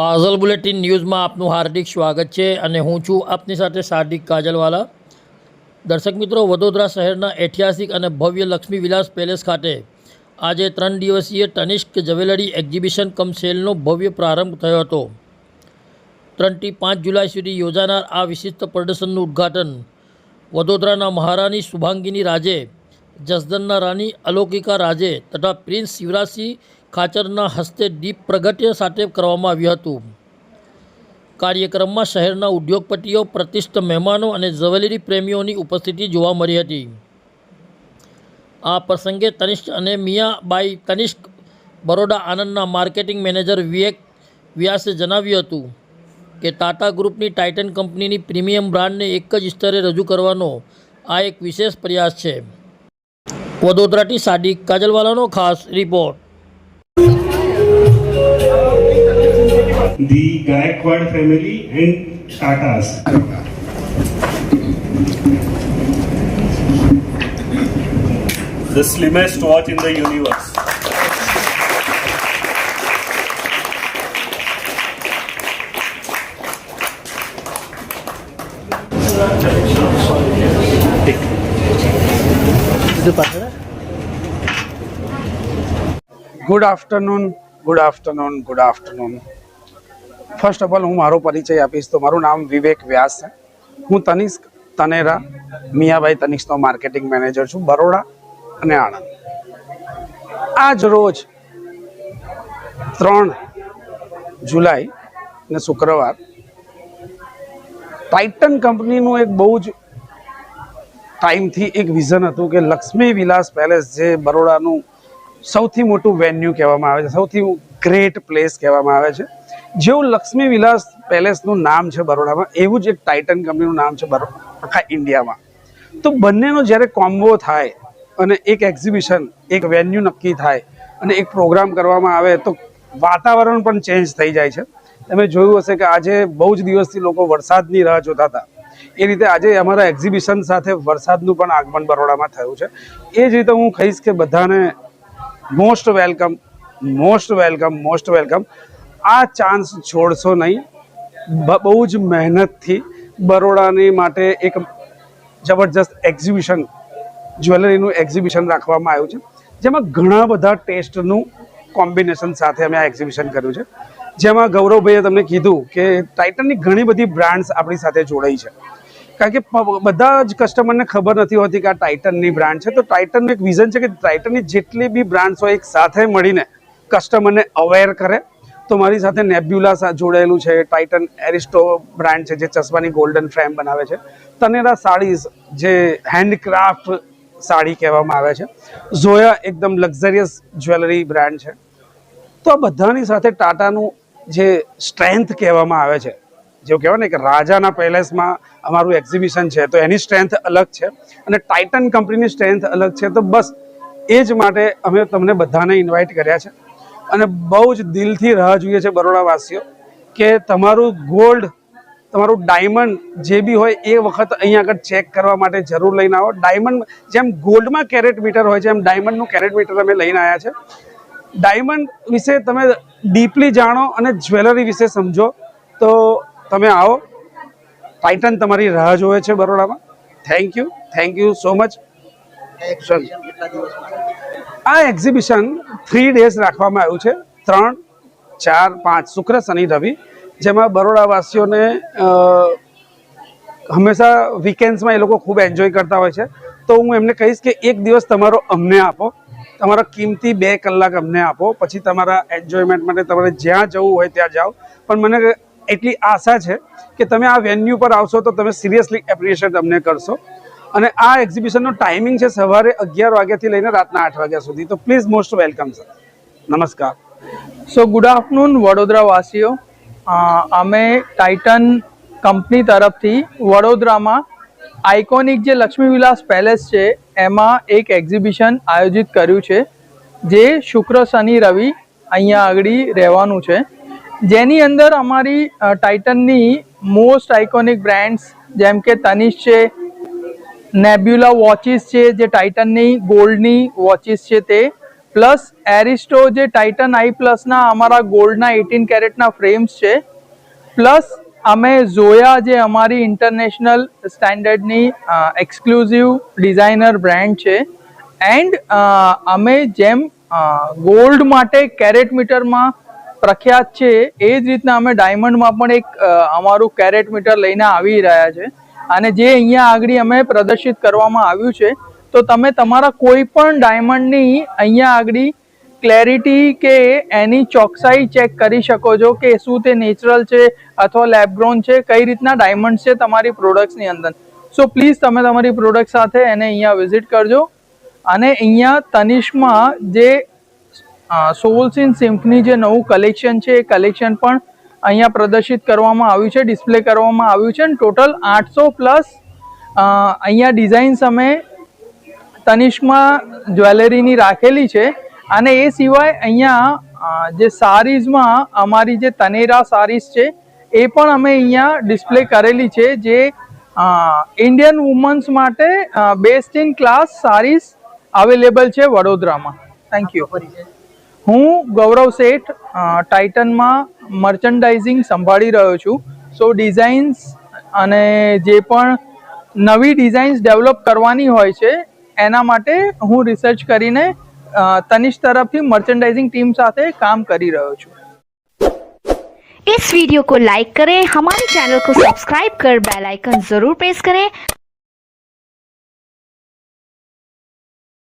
કાજલ bulletin ન્યૂઝમાં આપનું હાર્દિક સ્વાગત છે અને હું છું આપની સાથે સાર્દિક કાજલવાલા। દર્શક મિત્રો, વડોદરા શહેરના ઐતિહાસિક અને ભવ્ય લક્ષ્મી વિલાસ પેલેસ ખાતે આજે 3 દિવસીય તનિષ્ક જ્વેલરી એક્ઝિબિશન કમ સેલનો ભવ્ય પ્રારંભ થયો હતો। 3 થી 5 જુલાઈ સુધી યોજાનાર આ વિશિષ્ટ પ્રદર્શનનું ઉદ્ઘાટન વડોદરાના મહારાણી શુભાંગીની રાજે, જસદનના રાણી અલૌકિકા રાજે તથા પ્રિન્સ યુવરાજસિંહ ખાચરના હસ્તે દીપ પ્રગટ્ય સાથે કરવામાં આવ્યું હતું। કાર્યક્રમમાં શહેરના ઉદ્યોગપતિઓ, પ્રતિષ્ઠિત મહેમાનો અને જ્વેલરી પ્રેમીઓની ઉપસ્થિતિ જોવા મળી હતી। આ પ્રસંગે તનિષ્ક અને મિયાબાઈ તનિષ્ક બરોડા આનંદના માર્કેટિંગ મેનેજર વિવેક વ્યાસે જણાવ્યું હતું કે ટાટા ગ્રુપની ટાઇટન કંપનીની પ્રીમિયમ બ્રાન્ડને એક જ સ્તરે રજૂ કરવાનો આ એક વિશેષ પ્રયાસ છે। વડોદરાથી સાદિક કાજલવાલાનો ખાસ report. The Gaikwad family and Tatas. The slimmest watch in the universe. Good afternoon, good afternoon, good afternoon. First of all હું મારો પરિચય આપીશ તો મારું નામ વિવેક વ્યાસ છે। હું તનિષ્ક તનેરા મિયાબાઈ તનિષ્કનો માર્કેટિંગ મેનેજર છું, બરોડા અને આણંદ। આજ રોજ 3 જુલાઈ ને શુક્રવાર ટાઇટન કંપનીનું એક બહુ જ ટાઈમથી એક વિઝન હતું કે લક્ષ્મી વિલાસ પેલેસ, જે બરોડાનું સૌથી મોટું વેન્યુ કહેવામાં આવે છે, સૌથી ગ્રેટ પ્લેસ કહેવામાં આવે છે, જેવું લક્ષ્મી વિલાસ પેલેસનું નામ છે બરોડામાં, એવું જ એક ટાઇટન કંપનીનું નામ છે આખા ઇન્ડિયામાં। તો બંનેનો જ્યારે કોમ્બો થાય અને એક એક્ઝિબિશન, એક વેન્યુ નક્કી થાય અને એક પ્રોગ્રામ કરવામાં આવે તો વાતાવરણ પણ ચેન્જ થઈ જાય છે। તમે જોયું હશે કે આજે બહુ જ દિવસથી લોકો વરસાદની રાહ જોતા હતા, એ રીતે આજે અમારા એક્ઝિબિશન સાથે વરસાદનું પણ આગમન બરોડામાં થયું છે। એ જ રીતે હું કહીશ કે બધાને most welcome, most welcome, most welcome. આ ચાન્સ છોડશો નહીં। બહુ જ મહેનતથી બરોડાની માટે એક જબરજસ્ત એક્ઝિબિશન, જ્વેલરીનું એક્ઝિબિશન રાખવામાં આવ્યું છે, જેમાં ઘણા બધા ટેસ્ટનું કોમ્બિનેશન સાથે અમે આ એક્ઝિબિશન કર્યું છે। જેમાં ગૌરવભાઈએ તમને કીધું કે ટાઇટનની ઘણી બધી બ્રાન્ડ્સ આપણી સાથે જોડાઈ છે, કારણ કે બધા જ કસ્ટમરને ખબર નથી હોતી કે આ ટાઇટનની બ્રાન્ડ છે। તો ટાઇટનનું એક વિઝન છે કે ટાઇટનની જેટલી બી બ્રાન્ડ્સ હોય એક સાથે મળીને કસ્ટમરને અવેર કરે। તો મારી સાથે નેબ્યુલા જોડાયેલું છે, ટાઇટન એરિસ્ટો બ્રાન્ડ છે જે ચશ્માની ગોલ્ડન ફ્રેમ બનાવે છે, તનેરા સાડીઝ જે હેન્ડક્રાફ્ટ સાડી કહેવામાં આવે છે, ઝોયા એકદમ લક્ઝરિયસ જ્વેલરી બ્રાન્ડ છે। તો આ બધાની સાથે ટાટાનું જે સ્ટ્રેન્થ કહેવામાં આવે છે, જેવું કહેવાય ને કે રાજાના પેલેસમાં અમારું એક્ઝિબિશન છે, તો એની સ્ટ્રેન્થ અલગ છે અને ટાઇટન કંપનીની સ્ટ્રેન્થ અલગ છે। તો બસ એ જ માટે અમે તમને બધાને ઇન્વાઇટ કર્યા છે અને બહુ જ દિલથી રાહ જોઈએ છે બરોડાવાસીઓ કે તમારું ગોલ્ડ, તમારું ડાયમંડ જે બી હોય એ વખત અહીંયા આગળ ચેક કરવા માટે જરૂર લઈને આવો। ડાયમંડ જેમ ગોલ્ડમાં કેરેટ મીટર હોય છે, એમ ડાયમંડનું કેરેટ મીટર અમે લઈને આવ્યા છે। ડાયમંડ વિશે તમે ડીપલી જાણો અને જ્વેલરી વિશે સમજો તો તમે આવો। ટાઇટન તમારી રાહ જોવે છે બરોડામાં। Thank you so much. આ એક્ઝિબિશન 3 ડેઝ રાખવામાં આવ્યું છે, 3, 4, 5 શુક્ર, શનિ, રવિ, જેમાં બરોડાવાસીઓને હંમેશા વીકેન્ડ્સમાં એ લોકો ખૂબ એન્જોય કરતા હોય છે। તો હું એમને કહીશ કે એક દિવસ તમારો અમને આપો, તમારા કિંમતી 2 કલાક અમને આપો, પછી તમારા એન્જોયમેન્ટ માટે તમારે જ્યાં જવું હોય ત્યાં જાઓ। પણ મને એટલી આશા છે કે તમે આ વેન્યુ પર આવશો તો તમે સિરિયસલી એપ્રિશિએટ અમને કરશો। અને આ એક્ઝિબિશનનો ટાઈમિંગ છે સવારે 11 વાગ્યાથી લઈને રાતના 8 વાગ્યા સુધી। તો પ્લીઝ મોસ્ટ વેલકમ સર। નમસ્કાર। સો ગુડ આફ્ટરનૂન વડોદરા વાસીઓ। અમે ટાઇટન કંપની તરફથી વડોદરામાં આઇકોનિક જે લક્ષ્મી વિલાસ પેલેસ છે એમાં એક એક્ઝિબિશન આયોજિત કર્યું છે, જે શુક્ર, શનિ, રવિ અહીંયા આગળ રહેવાનું છે, જેની અંદર અમારી ટાઇટનની મોસ્ટ આઇકોનિક બ્રાન્ડ્સ જેમ કે તનિષ્ક છે, નેબ્યુલા વોચિસ છે જે ટાઇટનની ગોલ્ડની વોચિસ છે તે, પ્લસ એરિસ્ટો જે ટાઇટન આઈ પ્લસના અમારા ગોલ્ડના 18 કેરેટના ફ્રેમ્સ છે, પ્લસ અમે ઝોયા જે અમારી ઇન્ટરનેશનલ સ્ટેન્ડર્ડની એક્સક્લુઝિવ ડિઝાઇનર બ્રાન્ડ છે, એન્ડ અમે જેમ ગોલ્ડ માટે કેરેટ મીટરમાં પ્રખ્યાત છે એ જ રીતના અમે ડાયમંડમાં પણ એક અમારું કેરેટ મીટર લઈને આવી રહ્યા છે, અને જે અહીંયા આગળ અમે પ્રદર્શિત કરવામાં આવ્યું છે, તો તમે તમારા કોઈ પણ ડાયમંડની અહીંયા આગળ ક્લેરિટી કે એની ચોકસાઈ ચેક કરી શકો છો કે શું તે નેચરલ છે અથવા લેબગ્રોન છે, કઈ રીતના ડાયમંડ છે તમારી પ્રોડક્ટ્સની અંદર. સો પ્લીઝ તમે તમારી પ્રોડક્ટ સાથે એને અહીંયા વિઝિટ કરજો. અને અહીંયા તનિષ્કમાં જે સોલ્સ ઇન સિમ્ફની જે નવું કલેક્શન છે એ કલેક્શન પણ અહીંયા પ્રદર્શિત કરવામાં આવ્યું છે, ડિસ્પ્લે કરવામાં આવ્યું છે, અને ટોટલ 800 પ્લસ અહીંયા ડિઝાઇન્સ અમે તનિષ્કમાં જ્વેલરીની રાખેલી છે. અને એ સિવાય અહીંયા જે સારીઝમાં અમારી જે તનેરા સારીઝ છે એ પણ અમે અહીંયા ડિસ્પ્લે કરેલી છે, જે ઇન્ડિયન વુમન્સ માટે best in class saris available છે વડોદરામાં. Thank you. હું ગૌરવ શેઠ ટાઇટનમાં મર્ચન્ડાઇઝિંગ સંભાળી રહ્યો છું. સો ડિઝાઇન્સ અને જે પણ નવી ડિઝાઇન્સ ડેવલપ કરવાની હોય છે એના માટે હું રિસર્ચ કરીને तनिष्क तरफ थी मर्चेंडाइजिंग टीम साथे काम करी रहो छू. इस वीडियो को लाइक करें, हमारे चैनल को सब्सक्राइब कर बेल आइकन जरूर प्रेस करें